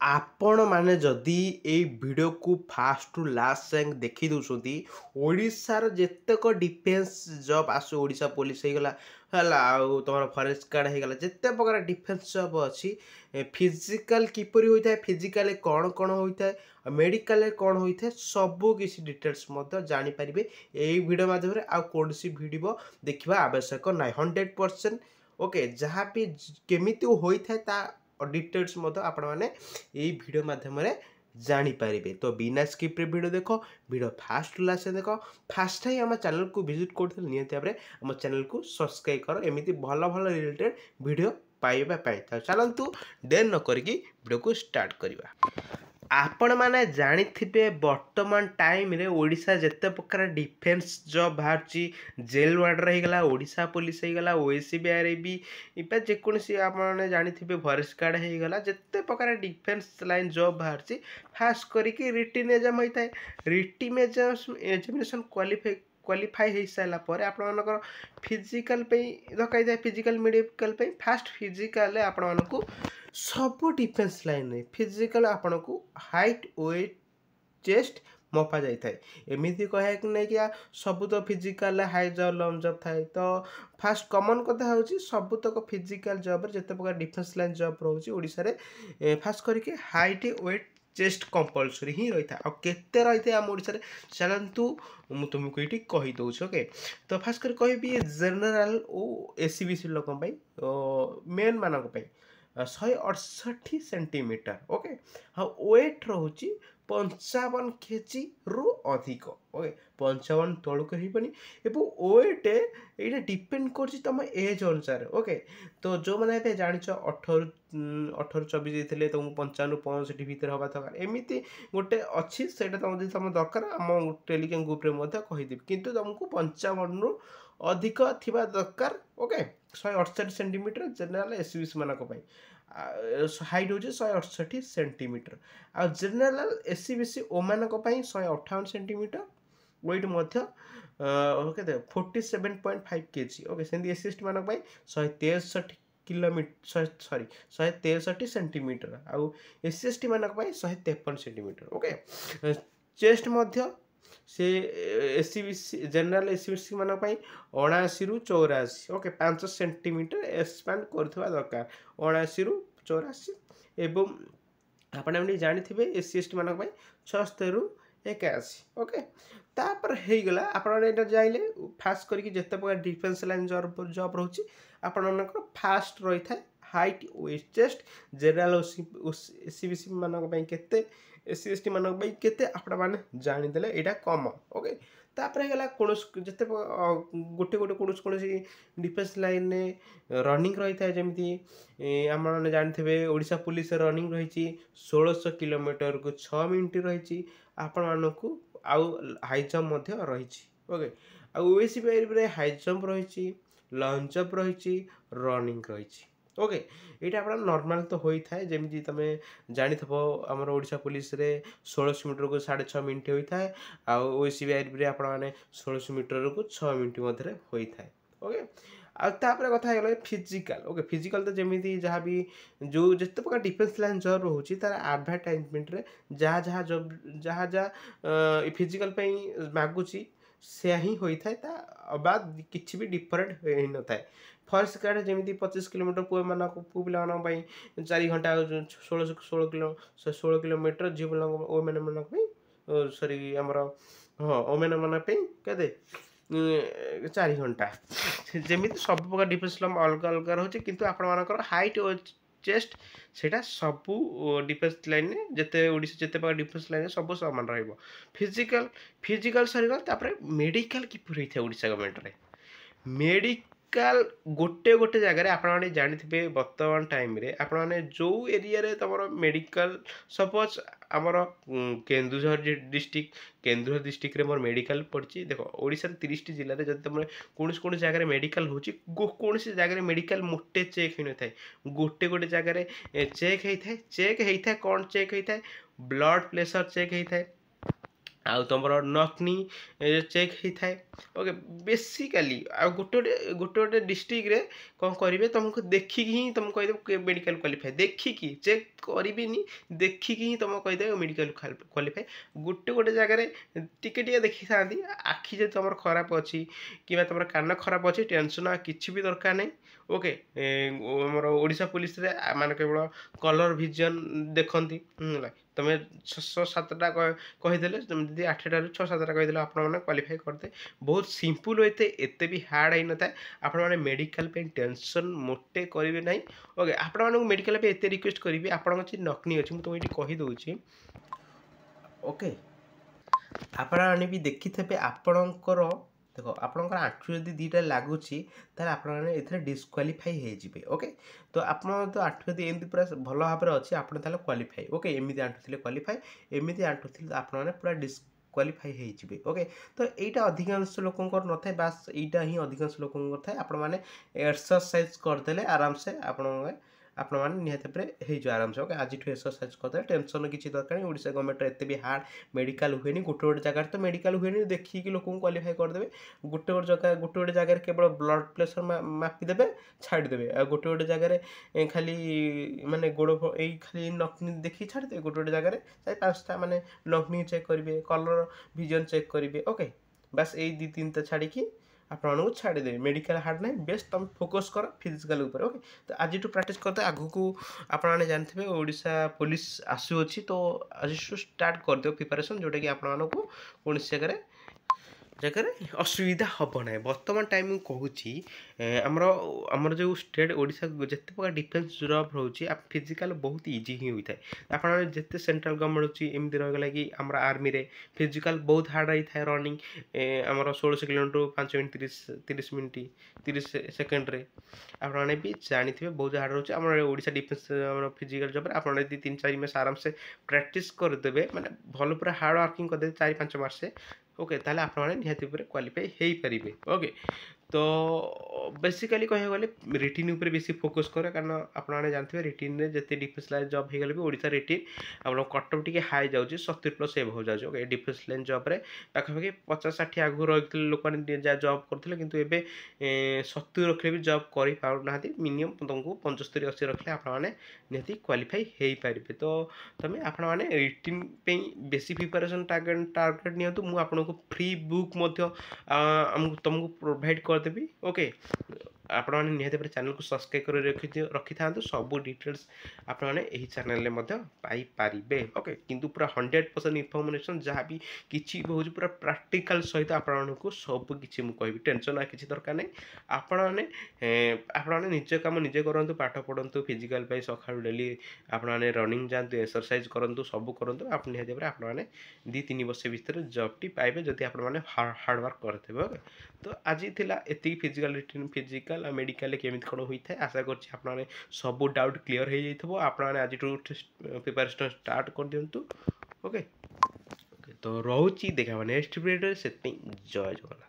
आपण माने जदि ए वीडियो को फास्ट टू लास्ट जाए देखी दौरान ओडिशार जेतेक डिफेन्स जॉब आसु ओडिशा पुलिस हो गला तुम फरेस्ट गार्ड हो गला जिते प्रकार डिफेन्स जॉब अच्छी फिजिकल किपरि होता है फिजिकल कौन कौन होता है मेडिकल कौन होता है सबू किसी डिटेल्स जापर यही वीडियो माध्यम आ कौन सी वीडियो देखा आवश्यक ना 100% ओके जहाँ भी केमिति होता है डिटेल्स आपण मैंने यही वीडियो माध्यम जानीपारे तो बिना स्किप्रे वीडियो देख वीडियो फास्ट लास्ट देख फास्ट टाइम आम चैनल को विजिट कर निहती भाव आम चैनल को सब्सक्राइब कर एमती भल भल रिलेटेड वीडियो पाइबापी चलतु देर न करी वीडियो को स्टार्ट करवा आपण मैंने जानिथिबे वर्तमान टाइम रे ओडिशा जेते प्रकार डिफेन्स जॉब बाहर जेल वार्डर हो गला ओडिशा पुलिस हो गला ओएसबीआई भी इपा जेकोसी आपने जानिथिबे फॉरेस्ट गार्ड हो गला जेते प्रकार डिफेन्स लाइन जॉब बाहर खास करिक रिटिन एग्जाम होता है रिटिन एग्जामिनेशन क्वालिफाई हो सारा पर आपर फिजिकल दरकार फिजिकल मेडिकल फास्ट फिजिकल आपण सब डिफेन्स लाइन रे फिजिकल आपन को हाइट वेट चेस्ट मपा जाए एमती कह कि नहीं कि सब तो physical high job lung job थाए तो फास्ट कमन कथा हूँ सबुतक फिजिकल जॉब जिते प्रकार डिफेन्स लाइन जॉब रोचे ओडिशा रे फास्ट करके हाइट वेट चेस्ट कंपलसरी ही रही था आते रही है आम ओडिशा रे चलतु मुझे तुमको ये कहीदे ओके तो फास्ट कर कहि जनरल और एसीबीसी लोक मेन मानक 168 सेंटीमीटर ओके हाँ वेट रोचे 55 केजी रु अधिक ओके 55 तौक वेट ये डिपेंड कर तुम एज अनुसार ओके तो जो मैंने जान 18-24 थे तुमको 55-65 भितर हवा दरकार एमती गोटे अच्छी से तुम तुम दरकार आम टेलीग्राम ग्रुप में कहीदेवी कितु तुमको 55 रु अधिक थिबा दरकार ओके 168 सेंटीमीटर जनरल एसबीसी मानक हाइट हूँ 168 सेंटीमीटर आ जनरल एसबीसी ओ मानक 158 सेंटीमीटर वेट मध्य 47.5 केजी ओके सेमती एसएसटी मानक 163 किलोमीटर सॉरी 163 सेंटीमीटर आउ एसएसटी मानक 153 सेंटीमीटर ओके चेस्ट मध्य से एससीबीसी जनरल एससीबीसी मान 79 रु 84 ओके 5 सेंटीमीटर एक्सपांड करथिबा दरकार 79 रु 84 एवं आपने जानी एससी एसटी मान 76 रु 81 ओके तापर हो गला आपन जाइले फास्ट करके जिते प्रकार डिफेन्स लाइन जॉब रोचे आपनकर फास्ट रही था height waist chest general SC BC मानक केते एससी एसटी मानक केते आपण माने जानीदे यहाँ कमन ओके तापर गला कौन जिते गोटे गोटे कौन डिफेन्स लाइन रनिंग रही है जमी आम जानते ओडिशा पुलिस रनिंग रही 1600 किलोमीटर को 6 मिनट रही आपण मानक आउ हाई जंप रही ओके आईसीबी हाई जंप रही लंग जंप रही रनिंग रही ओके ये आप नॉर्मल तो होता है जमी तुम जानी आम ओडिशा पुलिस रे 1600 मीटर को 6.5 मिनट होता है आईसीबी आपने 1600 मीटर को 6 मिनट मध्य होता है ओके आपर कथा है फिजिकल ओके फिजिकल तो जमी जहाँ भी जो जिते प्रकार डिफेन्स लाइन जॉब रोचे तार आडभर्टाइजमेंट जहाँ जहाँ जॉब जहाँ जहाँ फिजिकल मागुची से ही होता है बाद किसी भी डिफरेंट हो न था फॉरेस्ट गार्ड जमी 25 किलोमीटर पुआ मान पु पाई 4 घंटा 16 किलोमीटर झील ओ मैंने मानक सॉरी आमर हाँ ओ मैंने मान के 4 घंटा जमी सब प्रकार डिफेन्स अलग अलग रोचे किंतु आपर हाइट और चेस्ट सेटा सबू डिफेन्स लाइन जिते ओडिशा जिते प्रकार डिफेन्स लाइन सब सामान रहिबो फिजिकल फिजिकल सरीगला मेडिकल किपर होता है ओडिशा गवर्नमेंट रे मेडिकल गोटे गोटे जगह आपने जानी वर्तमान टाइम रे आपने जो एरिया रे तुम मेडिकल सपोज आमर केन्दुझर डिस्ट्रिक्ट रे मोर मेडिकल पड़ी देख ओडिशा 30 जिले में जब तुम कौन जगह मेडिकल हो कौन जगह मेडिकल मोटे चेक हो न गोटे गोटे जगह चेक होता है कौन चेक होता है ब्लड प्रेशर चेक होता है आउ तुम नक्नी चेक होता है। ओके बेसिकाली आ गोटे गोटे डिस्ट्रिक्ट कौन करेंगे तुमको देखिकी ही तुम कहीदे मेडिकल क्वालिफाई देखिकी चेक करेनि देखिकी ही तुम कहीदे मेडिकल क्वालिफाई गोटे गोटे जगह टिके देखी था आखि जब तुम खराब अच्छी कि तुम कान खराब अच्छी टेंशन किसी भी दरकार नहीं। ओके आमर ओडिशा पुलिस रे मान केवल कलर विजन देखती तुम 6-7टा कहीदेले जमी 8टा 6-7टा कहीदेले आपने क्वालिफाई करते बहुत सिंपल होते एते भी हार्ड होई न था। आपण मेडिकल पे टेंशन मोटे करेंगे ना। ओके आपण मेडिकल पे एते रिक्वेस्ट करी आपण नकनी अच्छी मुझे ये कहीदे। ओके आपण भी देखी थे आपणकर देख आपणकर आंठू जदि दीटा लगुच ताल आपने डिस्क्वालीफाई हो। ओके तो आप तो आंठू जदि एमती पूरा भल भाव में अच्छी आप क्वालीफाई। ओके एमती आंठू थे क्वालीफाई एमती आंठू थे आपने पूरा क्वालीफाई हो। ओके तो यहाँ अधिकांश लोक न था बास यहाँ ही अधिकांश लोक था आपण मैंने एक्सरसाइज करदे आराम से आपण मैंने निहत हो आराम से। ओके आज एक्सरसाइज करदे टेंशन किसी दरकार नहीं। ओडिशा गवर्नमेंट एत भी हार्ड मेडिकल हुए गोटे गोटे जगह तो मेडिकल हुए देखिए लोक क्वालिफाई करदे गोटे गोटे जगह केवल ब्लड प्रेशर मापिदेवे छाड़देवे गोटे गोटे जगह खाली माने गोड़ खाली नकनी देखिए छाड़देवे गोटे गोटे जगह 4-5टा माने नकनी चेक करेंगे कलर विजन चेक करेंगे। ओके बस यही 2-3टा छाड़ी आपको छाड़देवे मेडिकल हार्ड ना बेस्ट तुम फोकस कर फिजिकल उपर। ओके तो आज प्राक्ट करते आगु को आपने जानते ओडिशा पुलिस आसुच्छी तो आज स्टार्ट करदे प्रिपरेशन जोटा कि आपको कौन जगह जगह असुविधा हम ना। बर्तमान टाइम कहूँ आमर जो स्टेट ओडिशा जिते प्रकार डिफेन्स जॉब रोचे फिजिकल बहुत इजी ही होता है। आप जिते सेंट्रल गवर्नमेंट अच्छी एमती रहीगला कि आम आर्मी रे फिजिकल बहुत हार्ड होता है रनिंग आमर 16 किलोमीटर 5 मिनट 30 मिनट 30 सेकेंड आपने भी जानते बहुत हार्ड रोचे आम ओडिशा डिफेन्स फिजिकल जॉब आप 3-4 मास आराम से प्रैक्टिस करदे मैंने भल पूरा हार्ड वर्किंग करदे 4-5 मास से। ओके ताले आपने निहाती क्वालिफाई हो पारे। ओके तो बेसिकली कह गले रिटिन उपर बेसी फोकस कर कारण आपने जानते हैं रिटिन रे जिते डिफेन्स लाइन जॉब हो गले भी ओडिशा रिटिन आप कटअप टी हाई जाऊँगी 70+ एभव जाऊँगी। ओके डिफेन्स लाइन जॉब रे पाखापाखि 50-60 आगु रही लोक मैंने जॉब करते कितु एवं 70 रखले भी जॉब करना मिनिमम तुमको 75-80 रखले आपने निहाती क्वालिफाई हो पारे। तो तुम आपने रिटिन पे बेसी प्रिपरेशन टार्गेट नियंतु मु आपको फ्री बुक तुमको प्रोवाइड करदेवी। ओके आपने निहत चैनल को सब्सक्राइब कर रखी था सब डिटेल्स आपने यही चैनल में पाइपारे। ओके किंतु पूरा 100% इनफॉरमेशन जहाँ भी किसी हूँ पूरा प्रैक्टिकल सहित आपको सब किसी मुझे टेंशन किसी दरकार नहीं। आपने निज कम निजे करूँ पाठ पढ़ु फिजिकल सका डेली आपने रनिंग जातु एक्सरसाइज करूँ सब करूँ आप निहत आपने 2-3 वर्ष भितर जॉब टी पाइबे जदि आपने हार्डवर्क करते। ओके तो आज एति फिजिकल रिटिन फिजिकल मेडिकल केमी कौन होता है आशा कर सब डाउट क्लीयर हो जाइए आपने आज प्रिपरेशन स्टार्ट कर दिंतु। ओके तो रोची देखा नेक्स्ट वीडियो से जय जगन्नाथ।